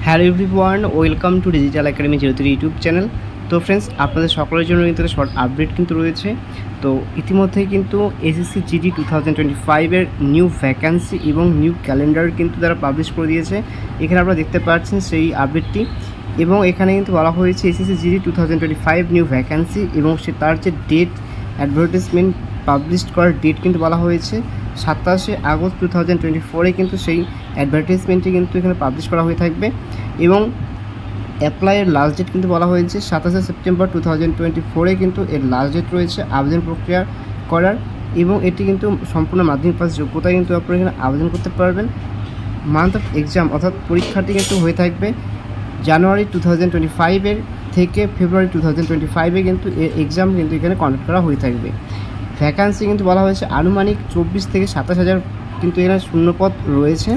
Hello everyone, welcome to digital academy 03 YouTube channel. তো friends, আপনাদের সকলের জন্য কিন্তু শর্ট আপডেট কিন্তু রয়েছে। তো ইতিমধ্যেই কিন্তু এসএসসি জিডি 2025-এর নিউ ভ্যাকান্সি এবং নিউ ক্যালেন্ডার কিন্তু তারা পাবলিশ করে দিয়েছে। এখানে আপনারা দেখতে পাচ্ছেন সেই আপডেটটি, এবং এখানে কিন্তু বলা হয়েছে এসএসসি জিডি 2025 নিউ ভ্যাকান্সি এবং তার যে ডেট, অ্যাডভার্টাইজমেন্ট পাবলিশ করার ডেট কিন্তু বলা হয়েছে 27 আগস্ট 2024-এ কিন্তু সেই অ্যাডভার্টাইজমেন্টটি কিন্তু এখানে পাবলিশ করা হয়ে থাকবে। এবং অ্যাপ্লাইয়ের লাস্ট ডেট কিন্তু বলা হয়েছে 27 সেপ্টেম্বর 2024-এ কিন্তু এর লাস্ট ডেট রয়েছে আবেদন প্রক্রিয়া করার। এবং এটি কিন্তু সম্পূর্ণ মাধ্যমিক পাস যোগ্যতায় কিন্তু আপনারা এখানে আবেদন করতে পারবেন। মান্থ অফ এক্সাম অর্থাৎ পরীক্ষাটি কিন্তু হয়ে থাকবে জানুয়ারি 2025-এর থেকে ফেব্রুয়ারি 2025-এ কিন্তু এর এক্সাম কিন্তু এখানে কন্ডাক্ট করা হয়ে থাকবে। ভ্যাকান্সি কিন্তু বলা হয়েছে আনুমানিক 24 থেকে 27 হাজার কিন্তু এখানে শূন্যপদ রয়েছে।